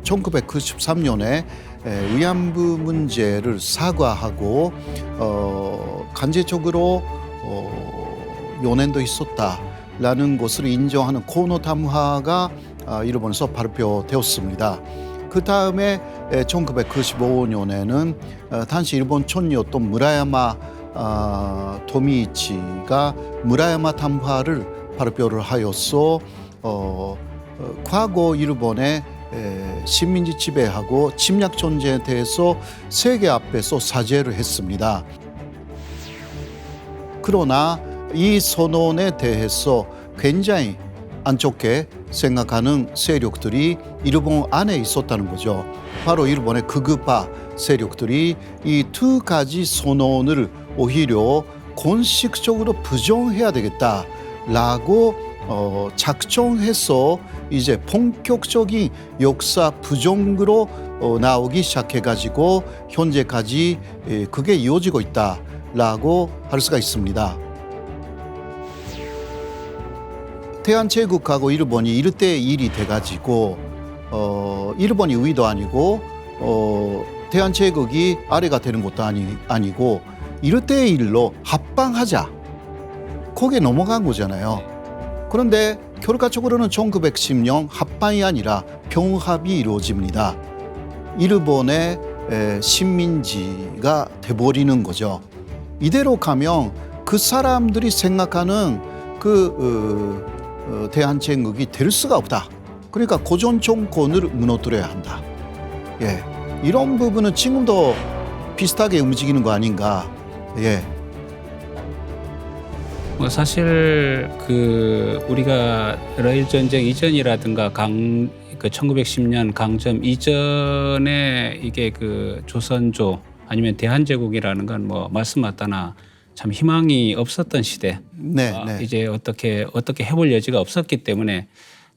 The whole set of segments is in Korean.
1993년에 위안부 문제를 사과하고 간접적으로 연행도 있었다라는 것을 인정하는 코노 담화가 일본에서 발표되었습니다. 그 다음에 1995년에는 당시 일본 총리였던 무라야마 도미이치가 무라야마 담화를 발표를 하여서 과거 일본의 식민지 지배하고 침략 전쟁에 대해서 세계 앞에서 사죄를 했습니다. 그러나 이 선언에 대해서 굉장히 안 좋게 생각하는 세력들이 일본 안에 있었다는 거죠. 바로 일본의 극우파 세력들이 이 두 가지 선언을 오히려 공식적으로 부정해야 되겠다라고 작정해서 이제 본격적인 역사 부정으로 나오기 시작해가지고 현재까지 그게 이어지고 있다라고 할 수가 있습니다. 대한제국하고 일본이 1대1이 돼가지고 일본이 위도 아니고 대한제국이 아래가 되는 것도 아니고 1대1로 합방하자 거기에 넘어간 거잖아요. 그런데 결과적으로는 1910년 합방이 아니라 병합이 이루어집니다. 일본의 식민지가 돼버리는 거죠. 이대로 가면 그 사람들이 생각하는 대한제국이 될 수가 없다. 그러니까 고전 정권을 무너뜨려야 한다. 예, 이런 부분은 지금도 비슷하게 움직이는 거 아닌가. 예. 뭐 사실 우리가 러일 전쟁 이전이라든가 1910년 강점 이전에 이게 조선조 아니면 대한제국이라는 건 뭐 말씀 맞다나 참 희망이 없었던 시대. 네. 이제 어떻게 해볼 여지가 없었기 때문에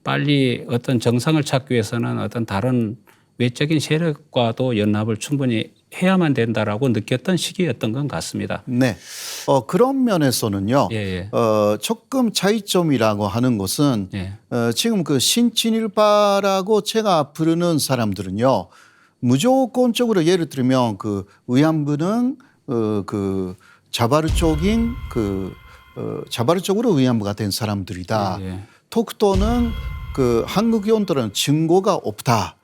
빨리 어떤 정상을 찾기 위해서는 어떤 다른 외적인 세력과도 연합을 충분히 해야만 된다라고 느꼈던 시기였던 것 같습니다. 네. 그런 면에서는요. 예. 조금 차이점이라고 하는 것은 예. 지금 신친일파라고 제가 부르는 사람들은요. 무조건적으로 예를 들면 위안부는 자바르적인 자바르적으로 위안부가 된 사람들이다. 예. 독도는 한국연들은 증거가 없다.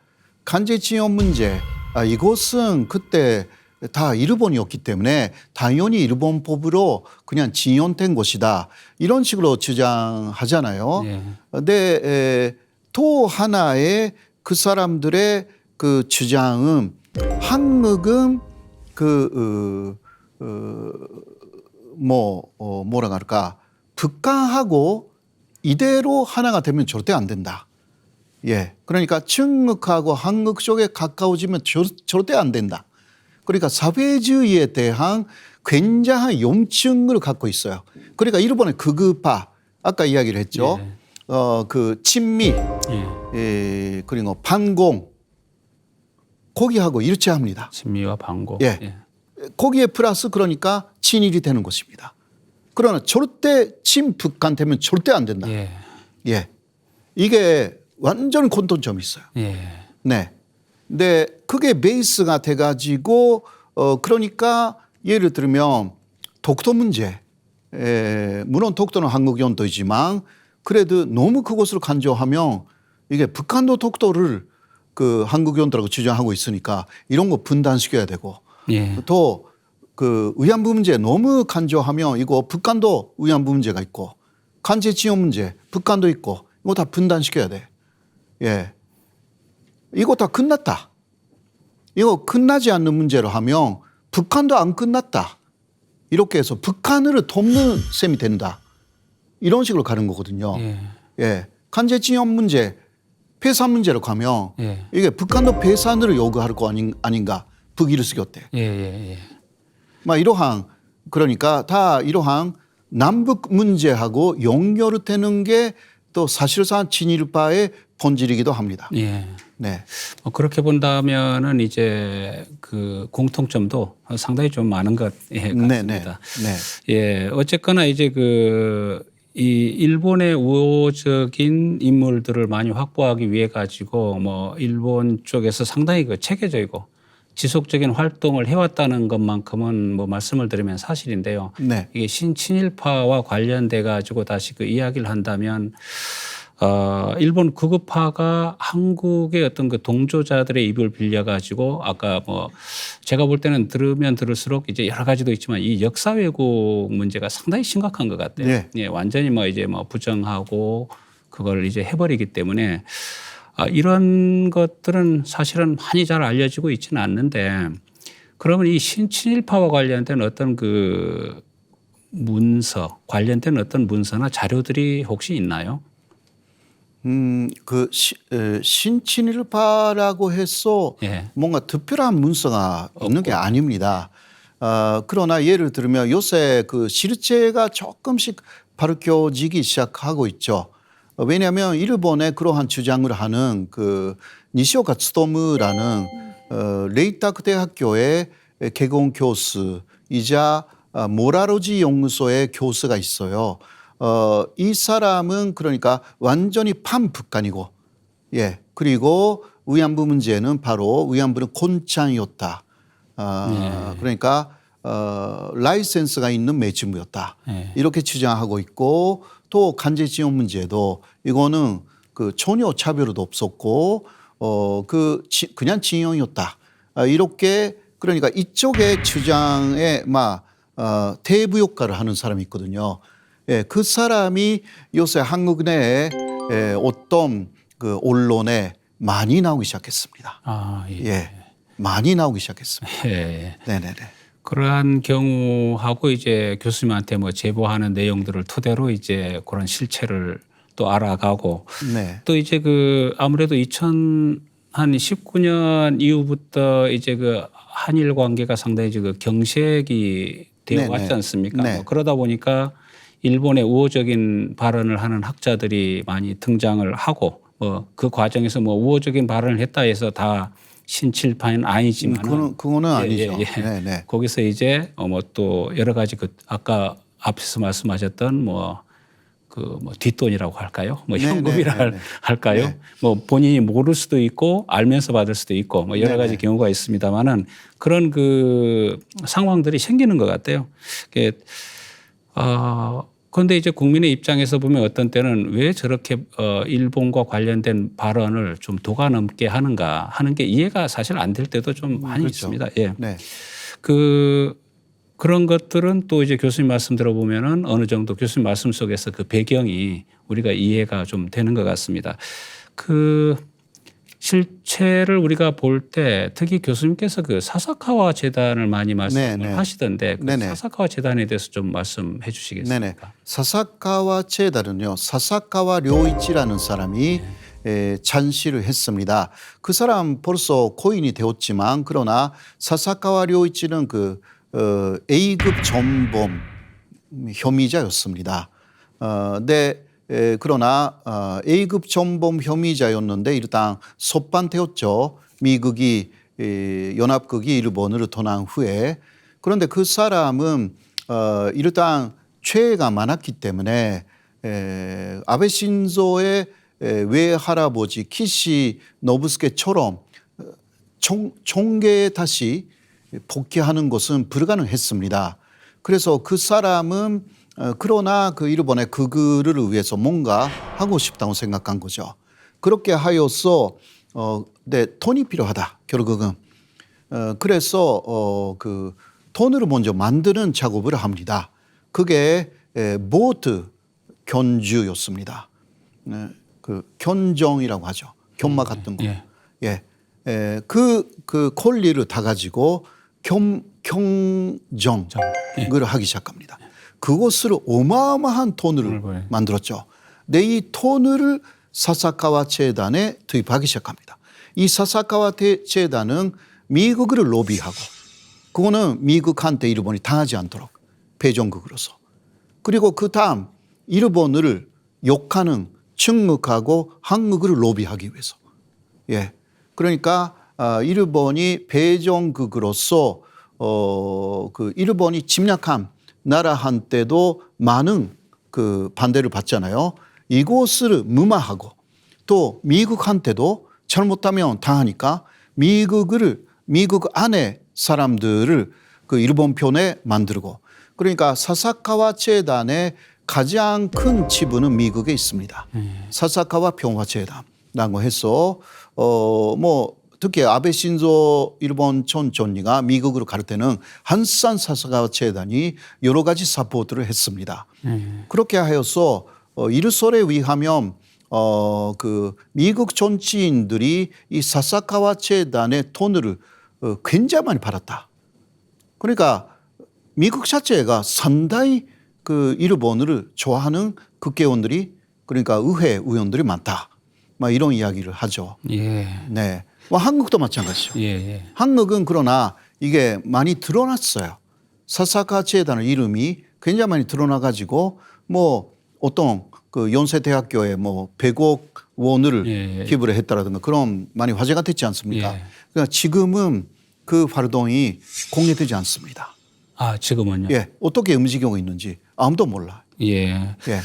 간제징용 문제 이것은 그때 다 일본이었기 때문에 당연히 일본법으로 그냥 징용된 것이다. 이런 식으로 주장하잖아요. 예. 근데 또 하나의 그 사람들의 주장은 한국은 뭐라 할까 북한하고 이대로 하나가 되면 절대 안 된다. 예, 그러니까 중국하고 한국 쪽에 가까워지면 절대 안 된다. 그러니까 사회주의에 대한 굉장한 염증을 갖고 있어요. 그러니까 일본의 극우파 아까 이야기를 했죠. 예. 친미, 그리고 반공 거기하고 일치합니다. 친미와 반공. 예. 예. 거기에 플러스 그러니까 친일이 되는 것입니다. 그러나 절대 친북한 되면 절대 안 된다. 예. 예, 이게 완전 공통점이 있어요. 예. 네. 근데 그게 베이스가 돼가지고 그러니까 예를 들면 독도 문제, 물론 독도는 한국 영토이지만 그래도 너무 그것을 간주하면 이게 북한도 독도를 한국 영토라고 주장하고 있으니까 이런 거 분단시켜야 되고 예. 또 위안부 문제 너무 간주하면 이거 북한도 위안부 문제가 있고 간제징용 문제 북한도 있고 이거 다 분단시켜야 돼. 예, 이거 다 끝났다. 이거 끝나지 않는 문제로 하면 북한도 안 끝났다. 이렇게 해서 북한을 돕는 셈이 된다. 이런 식으로 가는 거거든요. 예. 예, 간제징용 문제, 폐산 문제로 가면 예. 이게 북한도 폐산을 요구할 거 아닌가. 북이르스 곁에. 예. 막 이러한 그러니까 다 이러한 남북 문제하고 연결되는 게 또 사실상 친일파의 본질이기도 합니다. 예. 네. 그렇게 본다면은 이제 공통점도 상당히 좀 많은 것 같습니다. 네. 예. 어쨌거나 이제 이 일본의 우호적인 인물들을 많이 확보하기 위해 가지고 뭐 일본 쪽에서 상당히 그 체계적이고 지속적인 활동을 해왔다는 것만큼은 뭐 말씀을 드리면 사실인데요. 네. 이게 신친일파와 관련돼 가지고 다시 그 이야기를 한다면 일본 극우파가 한국의 어떤 그 동조자들의 입을 빌려 가지고 아까 뭐 제가 볼 때는 들으면 들을수록 이제 여러 가지도 있지만 이 역사 왜곡 문제가 상당히 심각한 것 같아요. 네. 예, 완전히 뭐 이제 뭐 부정하고 그걸 이제 해버리기 때문에 이런 것들은 사실은 많이 잘 알려지고 있지는 않는데 그러면 이 신친일파와 관련된 어떤 그 문서 관련된 어떤 문서나 자료들이 혹시 있나요? 신친일파라고 해서 예. 뭔가 특별한 문서가 있는 게 아닙니다. 그러나 예를 들면 요새 그 실체가 조금씩 밝혀지기 시작하고 있죠. 왜냐하면 일본의 그러한 주장을 하는 그 니시오카 츠토무라는 레이타크 대학교의 개공 교수이자 모라로지 연구소의 교수가 있어요. 이 사람은 그러니까 완전히 판북한이고, 예, 그리고 위안부 문제는 바로 위안부는 곤창이었다. 그러니까 라이센스가 있는 매춘부였다. 네. 이렇게 주장하고 있고 또 간제징용 문제도 이거는 그 전혀 차별도 없었고 그냥 징용이었다. 이렇게 그러니까 이쪽의 주장에 막 대부 효과를 하는 사람이 있거든요. 예, 그 사람이 요새 한국 내에 어떤 그 언론에 많이 나오기 시작했습니다. 예. 예, 많이 나오기 시작했습니다. 예. 네네네. 그러한 경우하고 이제 교수님한테 뭐 제보하는 내용들을 토대로 이제 그런 실체를 또 알아가고 네. 또 이제 그 아무래도 2019년 이후부터 이제 그 한일 관계가 상당히 그 경색이 되어 네네. 왔지 않습니까? 네. 뭐 그러다 보니까 일본의 우호적인 발언을 하는 학자들이 많이 등장을 하고 뭐 그 과정에서 뭐 우호적인 발언을 했다 해서 다 신칠파는 아니지만 그거는 아니죠. 네네. 거기서 이제 뭐 또 여러 가지 그 아까 앞에서 말씀하셨던 뭐 그 뭐 뒷돈이라고 할까요? 뭐 네, 현금이라 네, 네. 할까요? 네. 뭐 본인이 모를 수도 있고 알면서 받을 수도 있고 뭐 여러 네, 가지 네. 경우가 있습니다만은 그런 그 상황들이 생기는 것 같아요. 그런데 이제 국민의 입장에서 보면 어떤 때는 왜 저렇게 일본과 관련된 발언을 좀 도가넘게 하는가 하는 게 이해가 사실 안 될 때도 좀 많이 그렇죠. 있습니다. 예. 네. 그런 것들은 또 이제 교수님 말씀 들어보면은 어느 정도 교수님 말씀 속에서 그 배경이 우리가 이해가 좀 되는 것 같습니다. 그 실체를 우리가 볼 때 특히 교수님께서 그 사사카와 재단을 많이 말씀을 네, 네. 하시던데 그 네네. 사사카와 재단에 대해서 좀 말씀해 주시겠습니까? 네네. 사사카와 재단은요, 사사카와 료이치라는 사람이 잔시를 했습니다. 그 사람 벌써 고인이 되었지만 그러나 사사카와 료이치는 그 A급 전범 혐의자였습니다. 그러나 A급 전범 혐의자였는데 일단 석방되었죠. 미국이 연합국이 일본으로 떠난 후에. 그런데 그 사람은 일단 죄가 많았기 때문에 아베 신조의 외할아버지 키시 노부스케처럼 총계에 다시 복귀하는 것은 불가능했습니다. 그래서 그 사람은 그러나 그 일본의 그들을 위해서 뭔가 하고 싶다고 생각한 거죠. 그렇게 하여서 돈이 필요하다 결국은. 그래서 그 돈을 먼저 만드는 작업을 합니다. 그게 보트 견주였습니다. 그 견정이라고 하죠. 견마 같은 거. 예. 예. 그 콜리를 다 가지고 경정을 하기 시작합니다. 그것을 어마어마한 돈을 만들었죠. 근데 이 돈을 사사카와 재단에 투입하기 시작합니다. 이 사사카와 재단은 미국을 로비하고 그거는 미국한테 일본이 당하지 않도록 배정국으로서. 그리고 그 다음 일본을 욕하는 중국하고 한국을 로비하기 위해서. 예. 그러니까 일본이 배정국으로서 그 일본이 침략한 나라한테도 많은 그 반대를 받잖아요. 이것을 무마하고 또 미국한테도 잘못하면 당하니까 미국 안에 사람들을 그 일본 편에 만들고 그러니까 사사카와 재단의 가장 큰 지분은 미국에 있습니다. 사사카와 평화재단이라고 해서 뭐 특히 아베 신조 일본 전 총리가 미국으로 갈 때는 한산 사사카와 재단이 여러 가지 사포트를 했습니다. 그렇게 하여서 일설에 의하면 그 미국 정치인들이 이 사사카와 재단의 돈을 굉장히 많이 받았다. 그러니까 미국 자체가 상당히 그 일본을 좋아하는 국회의원들이 그러니까 의회 의원들이 많다. 막 이런 이야기를 하죠. 예. 네. 뭐 한국도 마찬가지죠. 예. 예. 한국은 그러나 이게 많이 드러났어요. 사사카 재단의 이름이 굉장히 많이 드러나 가지고 뭐 어떤 그 연세대학교에 뭐 100억 원을 기부를 했다라든가 그런 많이 화제가 됐지 않습니까? 예. 그러니까 지금은 그 활동이 공개되지 않습니다. 아, 지금은요? 예, 어떻게 움직이고 있는지 아무도 몰라요. 예. 예,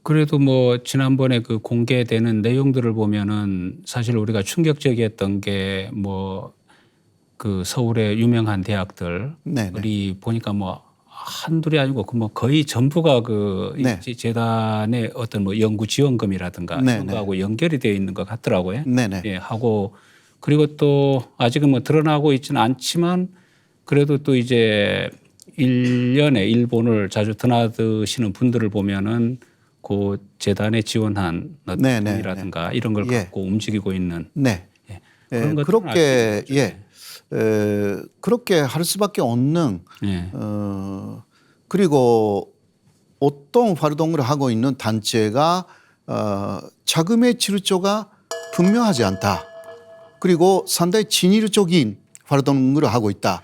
그래도 뭐 지난번에 그 공개되는 내용들을 보면은 사실 우리가 충격적이었던 게 뭐 그 서울의 유명한 대학들이 네네. 보니까 뭐 한둘이 아니고 그 뭐 거의 전부가 그 네. 재단의 어떤 뭐 연구 지원금이라든가 네네. 이런 거하고 연결이 되어 있는 것 같더라고요. 네네. 예, 하고 그리고 또 아직은 뭐 드러나고 있지는 않지만 그래도 또 이제 1년에 일본을 자주 드나드시는 분들을 보면은 그 재단에 지원한 네네. 돈이라든가 이런 걸 예. 갖고 움직이고 있는 네. 예. 예, 그런 것들은 그렇게 알수 있죠. 그렇게 할 수밖에 없는 예. 그리고 어떤 활동을 하고 있는 단체가 자금의 질조가 분명하지 않다. 그리고 상당히 진일적인 활동을 하고 있다.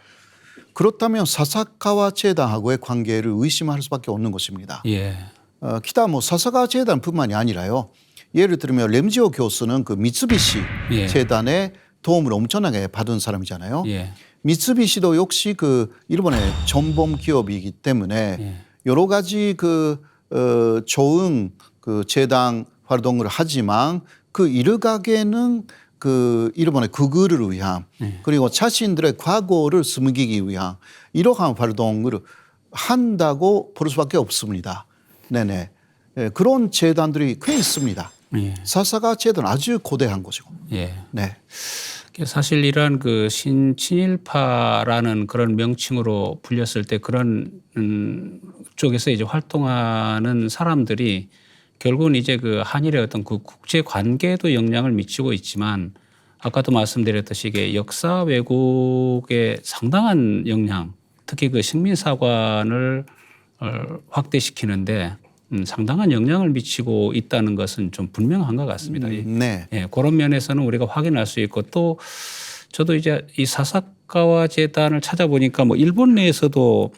그렇다면 사사카와 재단하고의 관계를 의심할 수밖에 없는 것입니다. 예. 기타 뭐 사사카 재단뿐만이 아니라요. 예를 들면 램지오 교수는 그 미쓰비시 예. 재단의 도움을 엄청나게 받은 사람이잖아요. 예. 미쓰비시도 역시 그 일본의 전범 기업이기 때문에 예. 여러 가지 그 좋은 그 재단 활동을 하지만 그 일각에는 그 일본의 국의를 위한 그리고 자신들의 과거를 숨기기 위한 이러한 활동을 한다고 볼 수밖에 없습니다. 네네. 예, 그런 재단들이 꽤 있습니다. 예. 사사카 재단 아주 고대한 곳이고. 예. 네. 사실 이러한 그 친일파라는 그런 명칭으로 불렸을 때 그런 쪽에서 이제 활동하는 사람들이 결국은 이제 그 한일의 어떤 그 국제 관계에도 영향을 미치고 있지만 아까도 말씀드렸듯이 이게 역사 왜곡에 상당한 영향, 특히 그 식민사관을 확대시키는데 상당한 영향을 미치고 있다는 것은 좀 분명한 것 같습니다. 네. 예, 그런 면에서는 우리가 확인할 수 있고 또 저도 이제 이 사사카와 재단을 찾아보니까 뭐 일본 내에서도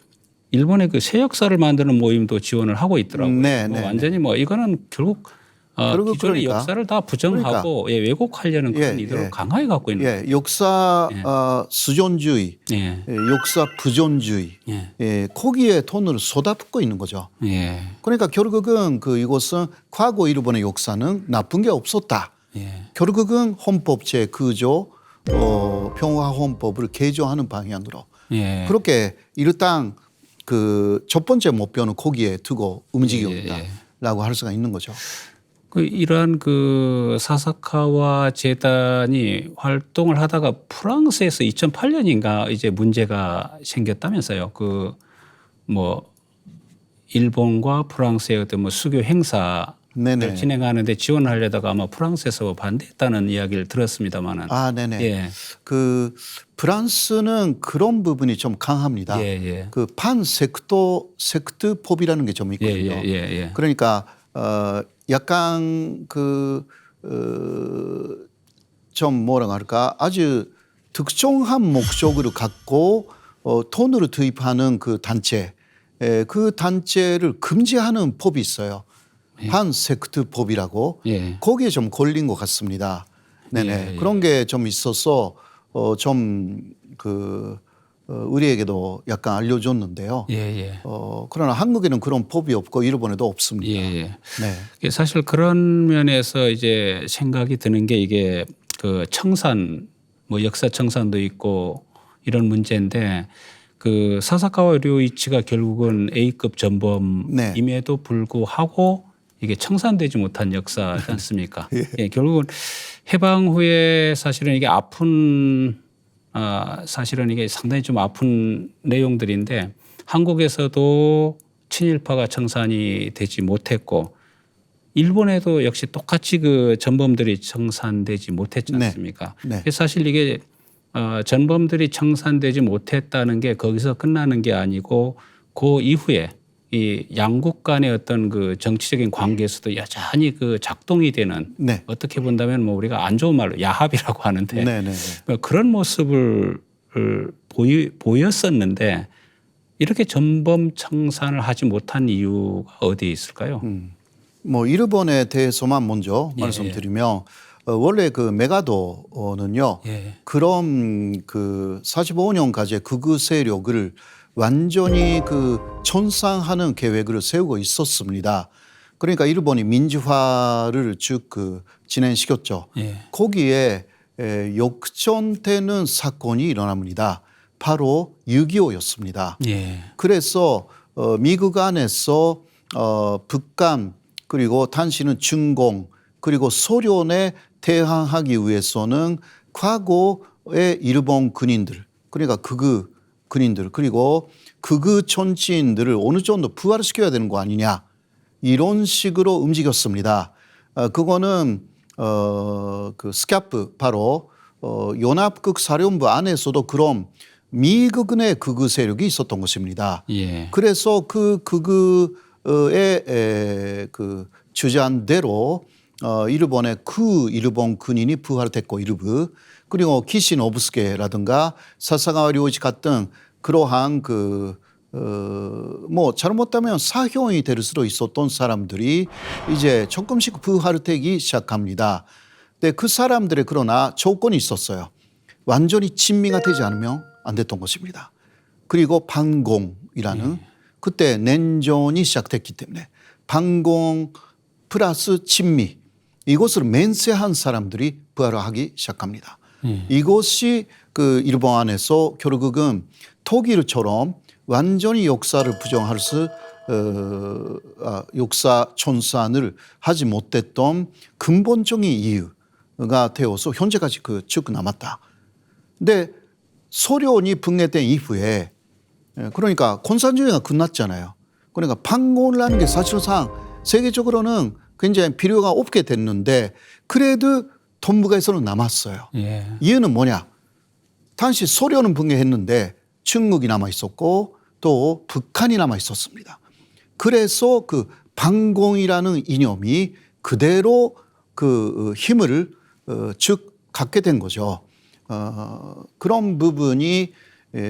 일본의 그 새 역사를 만드는 모임도 지원을 하고 있더라고요. 네, 뭐 네, 완전히 뭐 이거는 결국 기존의 그러니까. 역사를 다 부정하고 예, 왜곡하려는 그런 예, 이들을 예. 강하게 갖고 있는 예, 역사 수존주의, 예. 역사 부존주의, 예. 예, 거기에 돈을 쏟아붓고 있는 거죠. 예. 그러니까 결국은 그 이것은 과거 일본의 역사는 나쁜 게 없었다. 예. 결국은 헌법제 구조, 평화 헌법을 개조하는 방향으로 예. 그렇게 일단 그 첫 번째 목표는 거기에 두고 움직이고 있다라고 할 수가 있는 거죠. 그 이러한 그 사사카와 재단이 활동을 하다가 프랑스에서 2008년인가 이제 문제가 생겼다면서요. 그 뭐 일본과 프랑스의 어떤 뭐 수교 행사를 네네. 진행하는데 지원하려다가 아마 프랑스에서 반대했다는 이야기를 들었습니다만은. 아, 네네. 예. 그 프랑스는 그런 부분이 좀 강합니다. 예, 예. 그 섹트법이라는 게 좀 있거든요. 예, 예, 예. 그러니까 약간 좀 뭐라 할까 아주 특정한 목적으로 갖고 돈으로 투입하는 그 단체, 그 단체를 금지하는 법이 있어요. 섹트법이라고 예. 거기에 좀 걸린 것 같습니다. 네네. 예, 예. 그런 게 좀 있어서 좀 우리에게도 약간 알려줬는데요. 예, 예. 그러나 한국에는 그런 법이 없고 일본에도 없습니다. 예, 예. 네. 사실 그런 면에서 이제 생각이 드는 게 이게 그 청산 뭐 역사 청산도 있고 이런 문제인데 그 사사카와 료이치가 결국은 A급 전범임에도 불구하고 이게 청산되지 못한 역사지 않습니까? 예, 결국은 해방 후에 사실은 이게 사실은 이게 상당히 좀 아픈 내용들인데 한국에서도 친일파가 청산이 되지 못했고 일본에도 역시 똑같이 그 전범들이 청산되지 못했지 않습니까? 네. 그래서 사실 이게 전범들이 청산되지 못했다는 게 거기서 끝나는 게 아니고 그 이후에 이 양국 간의 어떤 그 정치적인 관계에서도 여전히 그 작동이 되는 네. 어떻게 본다면 뭐 우리가 안 좋은 말로 야합이라고 하는데 네. 네. 그런 모습을 보였었는데 이렇게 전범 청산을 하지 못한 이유가 어디에 있을까요? 뭐 일본에 대해서만 먼저 말씀드리면 원래 그 메가도는요. 예. 그런 그 45년까지 극우 세력을 완전히 그 천상하는 계획을 세우고 있었습니다. 그러니까 일본이 민주화를 쭉 그 진행시켰죠. 예. 거기에 역전되는 사건이 일어납니다. 바로 6.25였습니다. 예. 그래서 미국 안에서 북한 그리고 당시는 중공 그리고 소련에 대항하기 위해서는 과거의 일본 군인들 그러니까 극우 군인들 그리고 극우 정치인들을 어느 정도 부활시켜야 되는 거 아니냐 이런 식으로 움직였습니다. 그거는 그 스카프 바로 연합국 사령부 안에서도 그런 미국의 극우 세력이 있었던 것입니다. 예. 그래서 그 극우의 그 주장대로 일본의 일본 군인이 부활됐고 일부 그리고 키시노부스케라든가 사사가와 료이치 같은 그러한 뭐 잘못하면 사형이 될 수도 있었던 사람들이 이제 조금씩 부활되기 시작합니다. 근데 그 사람들의 그러나 조건이 있었어요. 완전히 친미가 되지 않으면 안 됐던 것입니다. 그리고 반공이라는 그때 냉전이 시작됐기 때문에 반공 플러스 친미 이것을 맹세한 사람들이 부활하기 시작합니다. 이것이 그 일본 안에서 결국은 독일처럼 완전히 역사를 부정할 수 역사 청산을 하지 못했던 근본적인 이유가 되어서 현재까지 쭉 남았다. 근데 소련이 붕괴된 이후에 그러니까 공산주의가 끝났잖아요. 그러니까 반공이라는 게 사실상 세계적으로는 굉장히 필요가 없게 됐는데 그래도 동북아에서는 남았어요. 예. 이유는 뭐냐? 당시 소련은 붕괴했는데 중국이 남아 있었고 또 북한이 남아 있었습니다. 그래서 그 반공이라는 이념이 그대로 그 힘을 쭉 갖게 된 거죠. 그런 부분이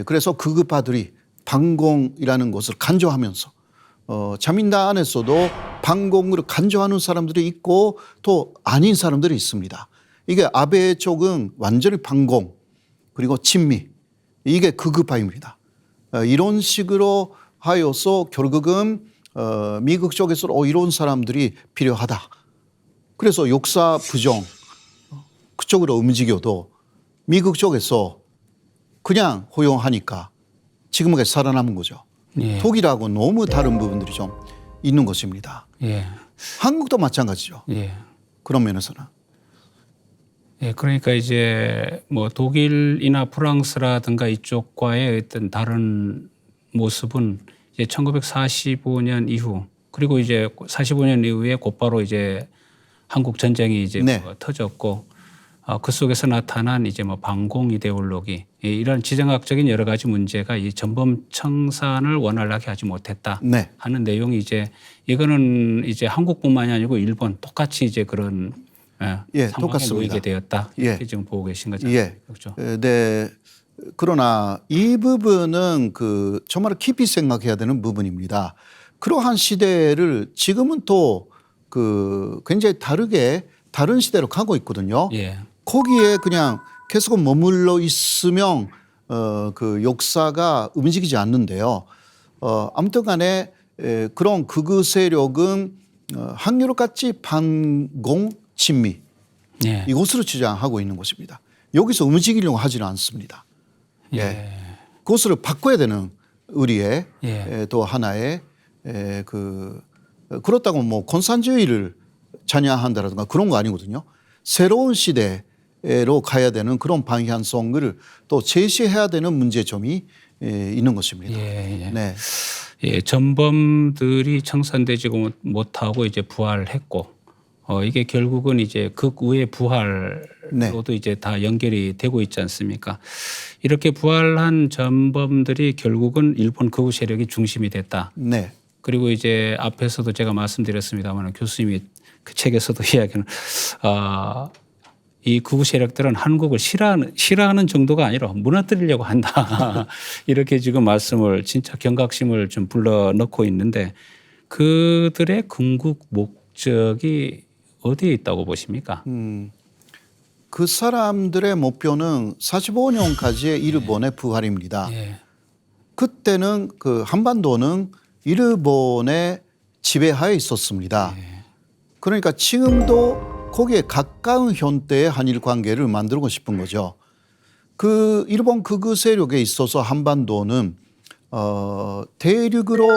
그래서 극우파들이 반공이라는 것을 간주하면서 자민당 안에서도 반공을 간주하는 사람들이 있고 또 아닌 사람들이 있습니다. 이게 아베 쪽은 완전히 반공 그리고 친미 이게 극우파입니다. 이런 식으로 하여서 결국은 미국 쪽에서 이런 사람들이 필요하다. 그래서 역사 부정 그쪽으로 움직여도 미국 쪽에서 그냥 허용하니까 지금까지 살아남은 거죠. 예. 독일하고 너무 다른 부분들이 좀 있는 것입니다. 예. 한국도 마찬가지죠. 예. 그런 면에서는. 예, 그러니까 이제 뭐 독일이나 프랑스라든가 이쪽과의 어떤 다른 모습은 이제 1945년 이후 그리고 이제 45년 이후에 곧바로 이제 한국 전쟁이 이제 네. 뭐 터졌고 그 속에서 나타난 이제 뭐 반공 이데올로기 이런 지정학적인 여러 가지 문제가 이 전범 청산을 원활하게 하지 못했다 네. 하는 내용이 이제 이거는 이제 한국뿐만이 아니고 일본 똑같이 이제 그런 예, 상황에 똑같습니다. 놓이게 되었다 이렇게 예. 지금 보고 계신 거잖아요. 예. 그렇죠. 네. 그러나 이 부분은 정말 깊이 생각해야 되는 부분입니다. 그러한 시대를 지금은 또 굉장히 다른 시대로 가고 있거든요. 예. 거기에 그냥 계속 머물러 있으면 그 역사가 움직이지 않는데요. 아무튼간에 그런 극우 세력은 한유럽같이 반공 친미 예. 이곳으로 주장하고 있는 것입니다. 여기서 움직이려고 하지는 않습니다. 예. 그것을 바꿔야 되는 우리의 또 하나의 그렇다고 뭐 공산주의를 찬양한다라든가 그런 거 아니거든요. 새로운 시대로 가야 되는 그런 방향성을 또 제시해야 되는 문제점이 있는 것입니다. 네. 예, 전범들이 청산되지 못하고 이제 부활했고, 이게 결국은 이제 극우의 부활로도 이제 다 연결이 되고 있지 않습니까? 이렇게 부활한 전범들이 결국은 일본 극우 세력이 중심이 됐다. 네. 그리고 이제 앞에서도 제가 말씀드렸습니다만 교수님이 그 책에서도 이야기는 이 극우 세력들은 한국을 싫어하는 정도가 아니라 무너뜨리려고 한다. 이렇게 지금 말씀을 진짜 경각심을 좀 불러넣고 있는데 그들의 궁극 목적이 어디에 있다고 보십니까? 그 사람들의 목표는 45년까지의 일본의 부활입니다. 그때는 그 한반도는 일본의 지배하에 있었습니다. 그러니까 지금도 거기에 가까운 현대의 한일 관계를 만들고 싶은 거죠. 그 일본 극우 세력에 있어서 한반도는 대륙으로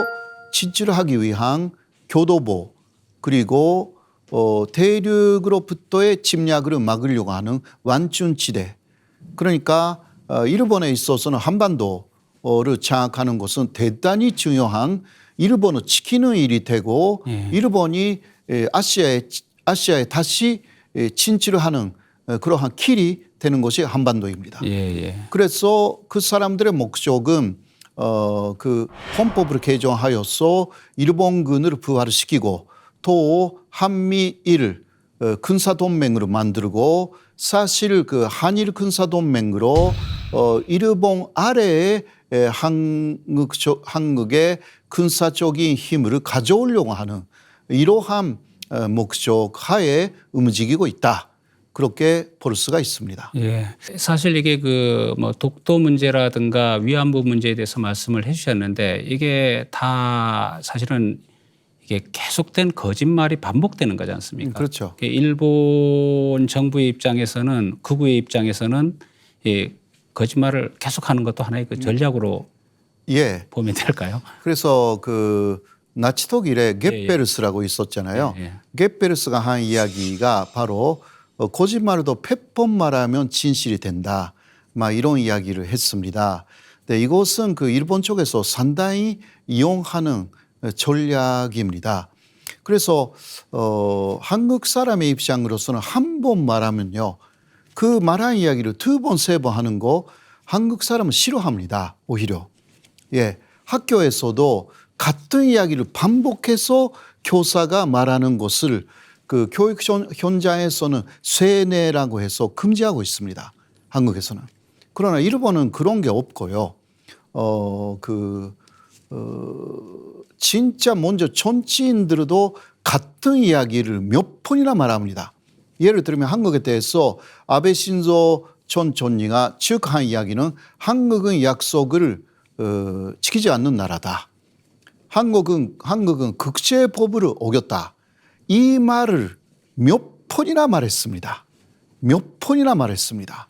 진출하기 위한 교도보 그리고 대륙으로부터의 침략을 막으려고 하는 완충지대. 그러니까 일본에 있어서는 한반도를 장악하는 것은 대단히 중요한 일본을 지키는 일이 되고 일본이 아시아에 다시 진출을 하는 그러한 길이 되는 것이 한반도입니다. 그래서 그 사람들의 목적은 그 헌법을 개정하여서 일본군을 부활시키고 또 한미일 군사동맹으로 만들고 사실 그 한일 군사동맹으로 일본 아래에 한국의 군사적인 힘을 가져오려고 하는 이러한 목적 하에 움직이고 있다. 그렇게 볼 수가 있습니다. 예. 사실 이게 그 뭐 독도 문제라든가 위안부 문제에 대해서 말씀을 해주셨는데 이게 다 사실은 이게 계속된 거짓말이 반복되는 거지 않습니까? 그렇죠. 일본 정부의 입장에서는 극우의 입장에서는 이 거짓말을 계속하는 것도 하나의 그 전략으로 보면 될까요? 그래서 그 나치 독일에 겟베르스라고 있었잖아요. 겟베르스가 한 이야기가 바로 거짓말도 100번 말하면 진실이 된다. 막 이런 이야기를 했습니다. 근데 이것은 그 일본 쪽에서 상당히 이용하는 전략입니다. 그래서 한국 사람의 입장으로서는 한 번 말하면요. 그 말한 이야기를 2번, 3번 하는 거 한국 사람은 싫어합니다. 오히려. 학교에서도 같은 이야기를 반복해서 교사가 말하는 것을 그 교육 현장에서는 쇠뇌라고 해서 금지하고 있습니다. 한국에서는. 그러나 일본은 그런 게 없고요. 진짜 먼저 정치인들도 같은 이야기를 몇 번이나 말합니다. 예를 들면 한국에 대해서 아베 신조 전 총리가 즉 한 이야기는 한국은 약속을 지키지 않는 나라다. 한국은 국제법을 어겼다. 이 말을 몇 번이나 말했습니다. 몇 번이나 말했습니다.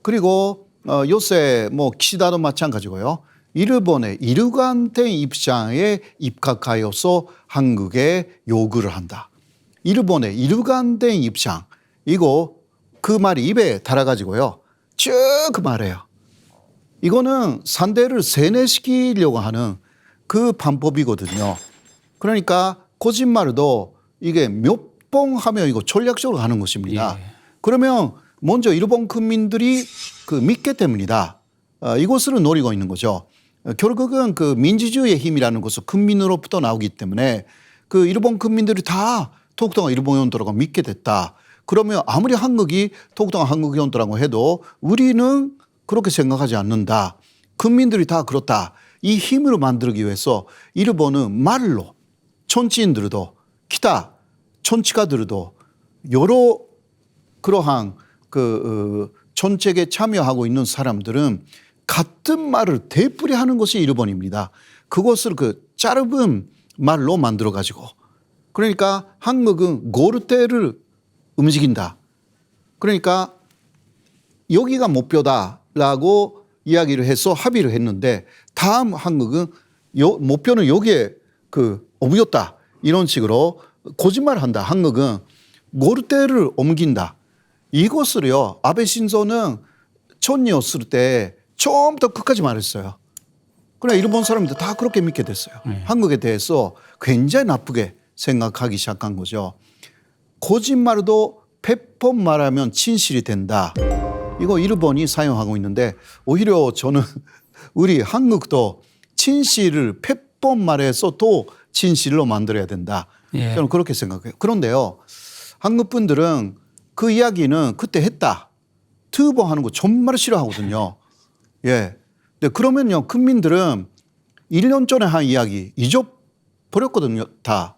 그리고 요새 뭐 기시다도 마찬가지고요. 일본의 일관된 입장에 입각하여서 한국에 요구를 한다. 일본의 일관된 입장. 이거 그 말이 입에 달아가지고요. 쭉 말해요. 이거는 상대를 세뇌시키려고 하는 그 방법이거든요. 그러니까 거짓말도 이게 몇 번 하면 이거 전략적으로 가는 것입니다. 그러면 먼저 일본 국민들이 그 믿게 됩니다. 이것을 노리고 있는 거죠. 결국은 그 민주주의의 힘이라는 것은 국민으로부터 나오기 때문에 그 일본 국민들이 다 독도가 일본 영토라고 믿게 됐다. 그러면 아무리 한국이 독도가 한국 영토라고 해도 우리는 그렇게 생각하지 않는다. 국민들이 다 그렇다. 이 힘으로 만들기 위해서 일본은 말로 정치인들도 기타 정치가들도 여러 그러한 그 정책에 참여하고 있는 사람들은 같은 말을 되풀이 하는 것이 일본입니다. 그것을 그 짧은 말로 만들어 가지고 그러니까 한국은 고르테를 움직인다. 그러니까 여기가 목표다라고 이야기를 해서 합의를 했는데 다음 한국은 목표는 여기에 옮겼다. 이런 식으로 거짓말한다. 한국은 고르테를 옮긴다. 이것을요. 아베 신조는 촌이었을 때 처음부터 끝까지 말했어요. 그래 일본 사람들 다 그렇게 믿게 됐어요. 한국에 대해서 굉장히 나쁘게 생각하기 시작한 거죠. 거짓말도 100번 말하면 진실이 된다. 이거 일본이 사용하고 있는데 오히려 저는 우리 한국도 진실을 100번 말해서 또 진실로 만들어야 된다. 예. 저는 그렇게 생각해요. 그런데요. 한국 분들은 그 이야기는 그때 했다. 트보하는 거 정말 싫어하거든요. 예. 근데 그러면요. 국민들은 1년 전에 한 이야기 잊어버렸거든요. 다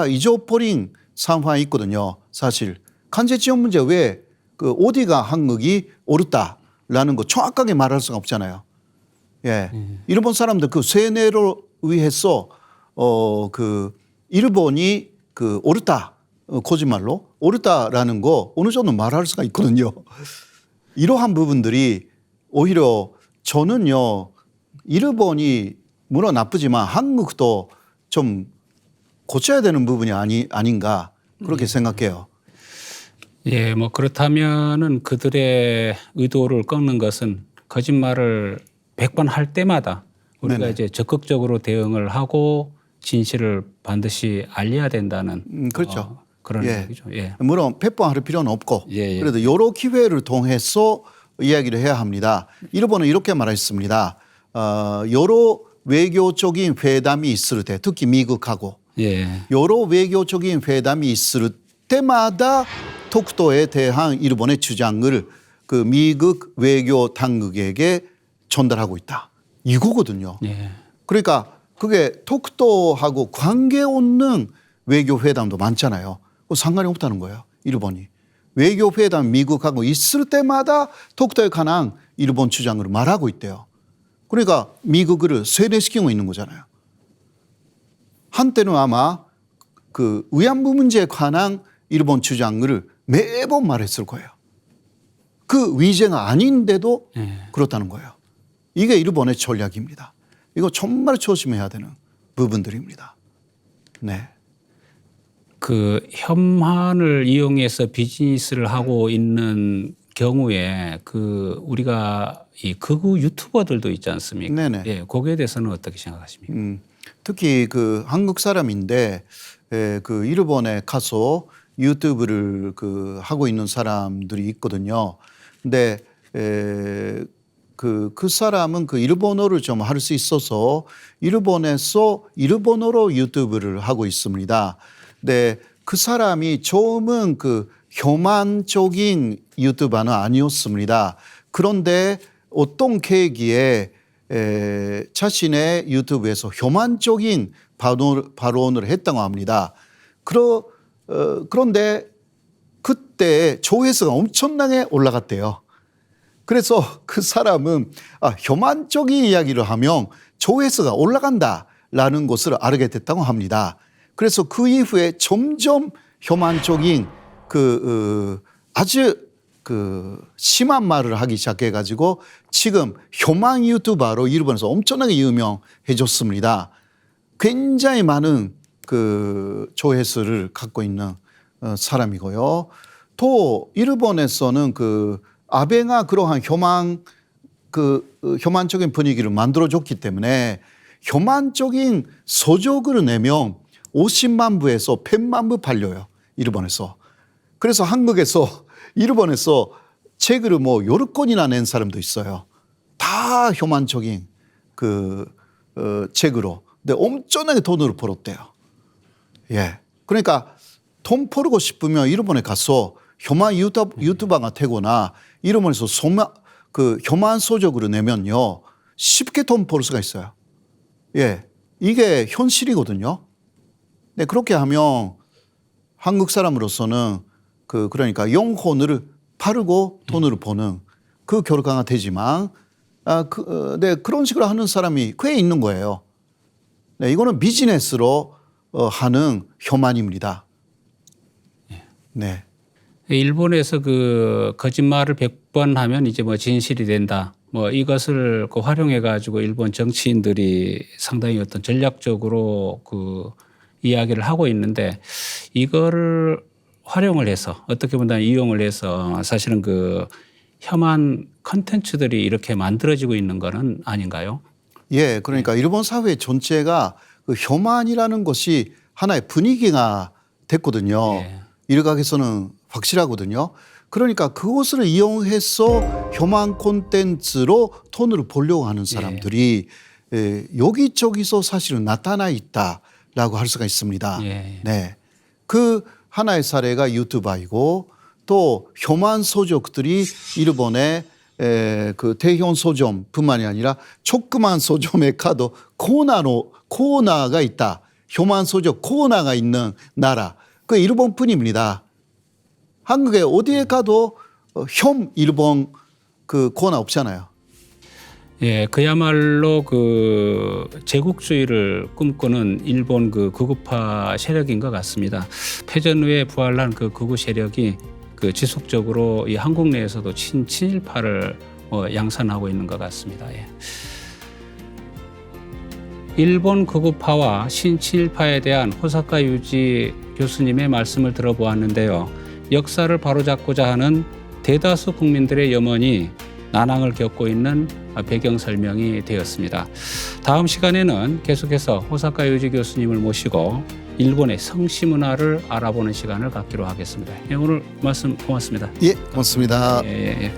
잊어버린 상황이 있거든요. 사실. 간제 지원 문제 왜 어디가 한국이 옳다라는 거 정확하게 말할 수가 없잖아요. 예. 일본 사람들 그 세뇌를 위해서 일본이 옳다. 거짓말로 옳다라는 거 어느 정도 말할 수가 있거든요. 이러한 부분들이 오히려 저는요. 일본이 물론 나쁘지만 한국도 좀 고쳐야 되는 부분이 아닌가 그렇게 생각해요. 예, 뭐 그렇다면은 그들의 의도를 꺾는 것은 거짓말을 100번 할 때마다 우리가 네네. 이제 적극적으로 대응을 하고 진실을 반드시 알려야 된다는 그렇죠. 그런 예. 얘기죠. 예. 물론 100번 할 필요는 없고 예, 예. 그래도 여러 기회를 통해서 이야기를 해야 합니다. 일본은 이렇게 말했습니다. 여러 외교적인 회담이 있을 때 특히 미국하고 예. 여러 외교적인 회담이 있을 때마다 독도에 대한 일본의 주장을 미국 외교 당국에게 전달하고 있다. 이거거든요. 예. 그러니까 그게 독도하고 관계없는 외교회담도 많잖아요. 상관이 없다는 거예요. 일본이. 외교회담 미국하고 있을 때마다 독도에 관한 일본 주장을 말하고 있대요. 그러니까 미국을 세뇌시키고 있는 거잖아요. 한때는 아마 위안부 문제에 관한 일본 주장을 매번 말했을 거예요. 그 위제가 아닌데도 그렇다는 거예요. 이게 일본의 전략입니다. 이거 정말 조심해야 되는 부분들입니다. 네. 그 혐한을 이용해서 비즈니스를 하고 있는 경우에 우리가 이 극우 유튜버들도 있지 않습니까? 네네. 예, 거기에 대해서는 어떻게 생각하십니까? 특히 한국 사람인데 일본에 가서 유튜브를 하고 있는 사람들이 있거든요. 근데 그 사람은 일본어를 좀 할 수 있어서 일본에서 일본어로 유튜브를 하고 있습니다. 근데 그 사람이 처음은 혐한적인 유튜버는 아니었습니다. 그런데 어떤 계기에 자신의 유튜브에서 혐한적인 발언을 했다고 합니다. 그런데 그때 조회수가 엄청나게 올라갔대요. 그래서 그 사람은 혐한적인 이야기를 하면 조회수가 올라간다라는 것을 알게 됐다고 합니다. 그래서 그 이후에 점점 혐한적인 아주 심한 말을 하기 시작해가지고 지금 혐한 유튜버로 일본에서 엄청나게 유명해졌습니다. 굉장히 많은 조회수를 갖고 있는 사람이고요. 또 일본에서는 아베가 그러한 혐한적인 분위기를 만들어줬기 때문에 혐한적인 서적을 내면 50만 부에서 100만 부 팔려요. 일본에서. 그래서 한국에서 일본에서 책을 여러 권이나 낸 사람도 있어요. 다 혐한적인 책으로. 근데 엄청나게 돈을 벌었대요. 예. 그러니까 돈 벌고 싶으면 일본에 가서 혐한 유튜버가 되거나 일본에서 혐한 서적으로 내면요. 쉽게 돈 벌 수가 있어요. 예. 이게 현실이거든요. 네, 그렇게 하면 한국 사람으로서는 그러니까 영혼을 팔고 돈을 버는 그 결과가 되지만 네, 그런 식으로 하는 사람이 꽤 있는 거예요. 네, 이거는 비즈니스로 하는 혐한입니다. 네. 일본에서 그 거짓말을 100번 하면 이제 뭐 진실이 된다. 뭐 이것을 그 활용해 가지고 일본 정치인들이 상당히 어떤 전략적으로 그 이야기를 하고 있는데 이거를 활용을 해서 어떻게 보면 이용을 해서 사실은 그 혐한 컨텐츠들이 이렇게 만들어지고 있는 거는 아닌가요? 예, 그러니까 일본 사회 전체가 그 혐한이라는 것이 하나의 분위기가 됐거든요. 예. 일각에서는 확실하거든요. 그러니까 그것을 이용해서 혐한 콘텐츠로 돈을 벌려고 하는 사람들이 여기저기서 사실은 나타나 있다라고 할 수가 있습니다. 예. 네, 그 하나의 사례가 유튜버이고 또 혐한 서적들이 일본의 그 대형 서점뿐만이 아니라 조그만 서점에 가도 코너가 있다. 혐한 서적 코너가 있는 나라. 그 일본뿐입니다. 한국에 어디에 가도 혐 일본 그 코너 없잖아요. 예, 그야말로 그 제국주의를 꿈꾸는 일본 그 극우파 세력인 것 같습니다. 패전 후에 부활한 그 극우 세력이 그 지속적으로 이 한국 내에서도 친일파를 양산하고 있는 것 같습니다. 예. 일본 극우파와 신친일파에 대한 호사카 유지 교수님의 말씀을 들어보았는데요. 역사를 바로잡고자 하는 대다수 국민들의 염원이 난항을 겪고 있는 배경 설명이 되었습니다. 다음 시간에는 계속해서 호사카 유지 교수님을 모시고 일본의 성씨 문화를 알아보는 시간을 갖기로 하겠습니다. 오늘 말씀 고맙습니다. 예, 고맙습니다. 예.